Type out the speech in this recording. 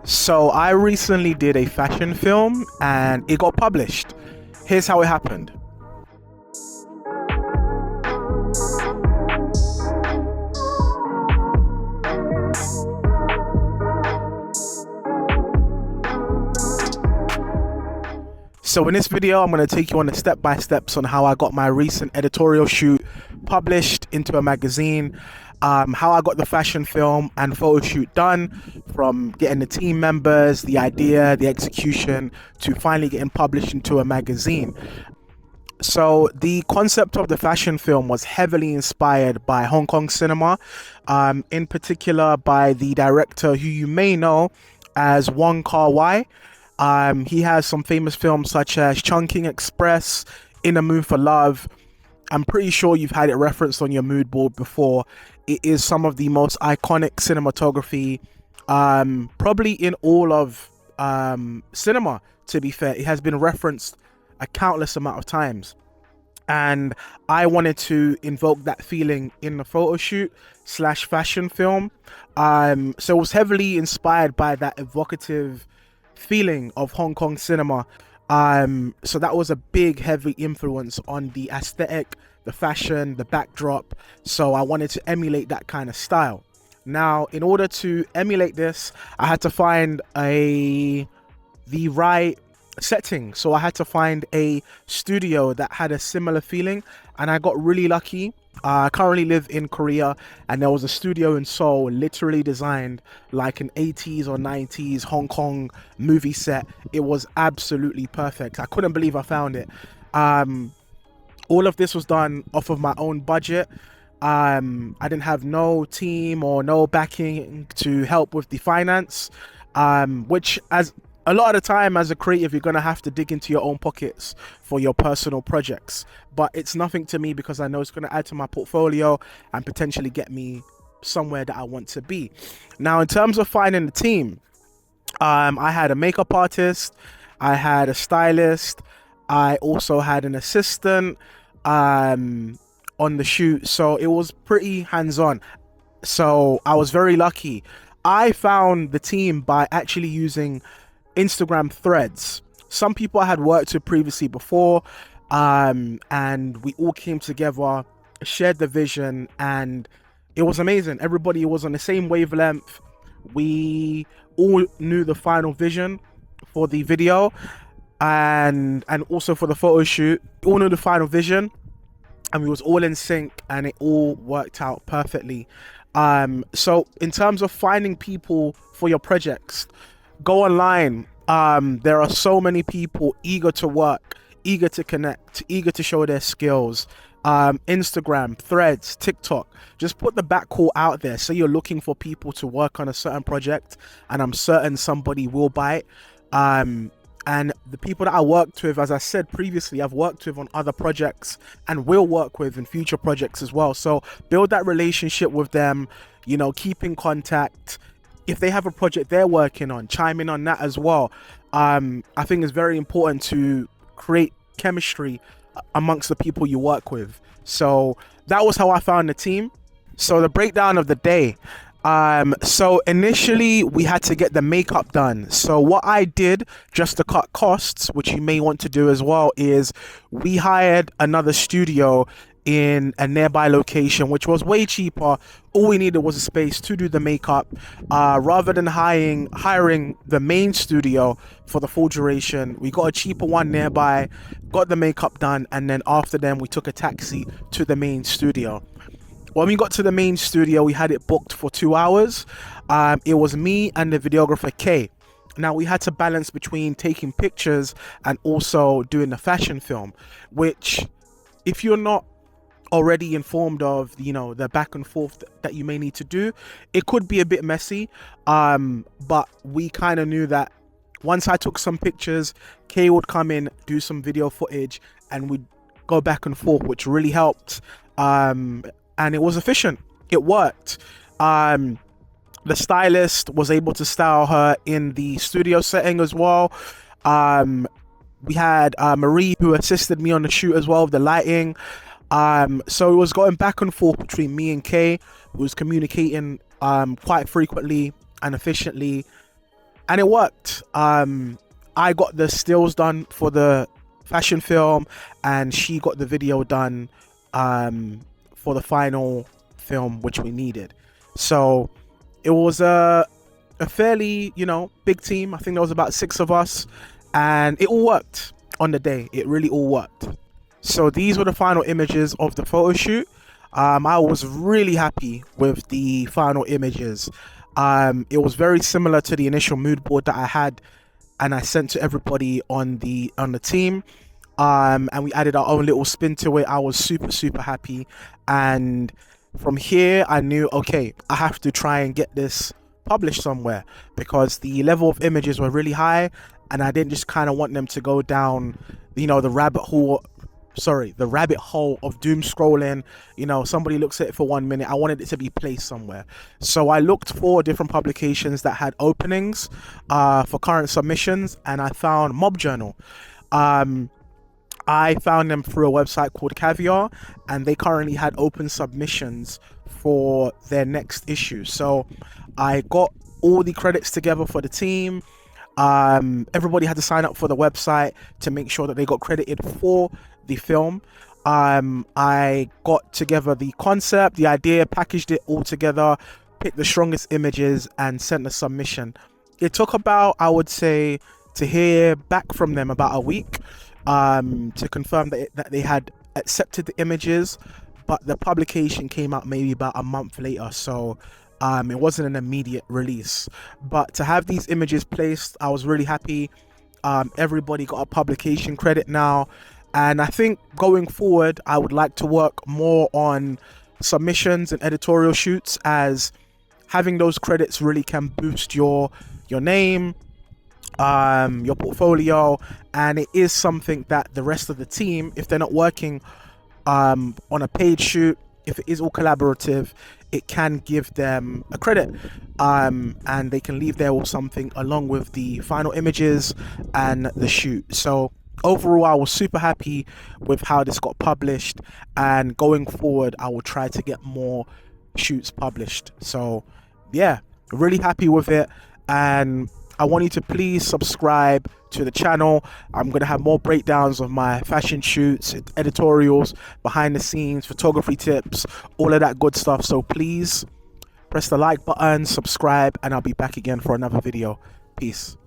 So I recently did a fashion film and it got published. Here's how it happened. So in this video, I'm going to take you on the step-by-steps on how I got my recent editorial shoot published into a magazine, how I got the fashion film and photo shoot done, from getting the team members, the idea, the execution, to finally getting published into a magazine. So the concept of the fashion film was heavily inspired by Hong Kong cinema, in particular by the director who you may know as Wong Kar-Wai. He has some famous films such as Chungking Express, In a Mood for Love. I'm pretty sure you've had it referenced on your mood board before. It is some of the most iconic cinematography, probably in all of cinema, to be fair. It has been referenced a countless amount of times. And I wanted to invoke that feeling in the photo shoot slash fashion film. So it was heavily inspired by that evocative feeling of Hong Kong cinema. So that was a big heavy influence on the aesthetic, the fashion, the backdrop. So I wanted to emulate that kind of style. Now, in order to emulate this, I had to find the right setting. So I had to find a studio that had a similar feeling, and I got really lucky. I currently live in Korea, and there was a studio in Seoul literally designed like an 80s or 90s Hong Kong movie set. It was absolutely perfect. I couldn't believe I found it. All of this was done off of my own budget. I didn't have no team or no backing to help with the finance, which, as a lot of the time as a creative, you're going to have to dig into your own pockets for your personal projects. But it's nothing to me because I know it's going to add to my portfolio and potentially get me somewhere that I want to be. Now, in terms of finding the team, I had a makeup artist, I had a stylist, I also had an assistant on the shoot. So it was pretty hands-on. So I was very lucky. I found the team by actually using Instagram threads. Some people I had worked with previously before, and we all came together, shared the vision, and it was amazing. Everybody was on the same wavelength. We all knew the final vision for the video and also for the photo shoot. We all knew the final vision, and we was all in sync, and it all worked out perfectly. So in terms of finding people for your projects, go online. There are so many people eager to work, eager to connect, eager to show their skills. Instagram, threads, TikTok, just put the backcourt out there. So you're looking for people to work on a certain project, and I'm certain somebody will bite. And the people that I worked with, as I said previously, I've worked with on other projects and will work with in future projects as well. So build that relationship with them, keep in contact. If they have a project they're working on, chime in on that as well. I think it's very important to create chemistry amongst the people you work with. So that was how I found the team. So the breakdown of the day. So initially we had to get the makeup done. So what I did, just to cut costs, which you may want to do as well, is we hired another studio in a nearby location, which was way cheaper. All we needed was a space to do the makeup, rather than hiring the main studio for the full duration. We got a cheaper one nearby, got the makeup done, and then after then we took a taxi to the main studio. When we got to the main studio, we had it booked for 2 hours. It was me and the videographer Kay. Now we had to balance between taking pictures and also doing the fashion film, which, if you're not already informed of the back and forth that you may need to do, it could be a bit messy, but we kind of knew that once I took some pictures, Kay would come in, do some video footage, and we'd go back and forth, which really helped, and it was efficient. It worked. The stylist was able to style her in the studio setting as well. We had Marie, who assisted me on the shoot as well with the lighting. So it was going back and forth between me and Kay, who was communicating quite frequently and efficiently. and it worked. I got the stills done for the fashion film, and she got the video done for the final film, which we needed. So it was a fairly, big team. I think there was about 6 of us, and it all worked on the day. It really all worked. So these were the final images of the photo shoot. I was really happy with the final images. It was very similar to the initial mood board that I had and I sent to everybody on the team. And we added our own little spin to it. I was super happy, and from here I knew, okay, I have to try and get this published somewhere, because the level of images were really high, and I didn't just kind of want them to go down, the rabbit hole of doom scrolling. Somebody looks at it for 1 minute. I wanted it to be placed somewhere. So I looked for different publications that had openings for current submissions, and I found Mob Journal. I found them through a website called Caviar, and they currently had open submissions for their next issue. So I got all the credits together for the team. Everybody had to sign up for the website to make sure that they got credited for the film. I got together the concept, the idea, packaged it all together, picked the strongest images, and sent the submission. It took about, I would say, to hear back from them about a week to confirm that they had accepted the images, but the publication came out maybe about a month later. So it wasn't an immediate release, but to have these images placed, I was really happy. Everybody got a publication credit now, and I think going forward I would like to work more on submissions and editorial shoots, as having those credits really can boost your name, your portfolio, and it is something that the rest of the team, if they're not working on a paid shoot, if it is all collaborative, it can give them a credit, and they can leave there with something along with the final images and the shoot. So overall, I was super happy with how this got published, and going forward I will try to get more shoots published. So yeah, really happy with it, and I want you to please subscribe to the channel. I'm going to have more breakdowns of my fashion shoots, editorials, behind the scenes, photography tips, all of that good stuff. So please press the like button, subscribe, and I'll be back again for another video. Peace.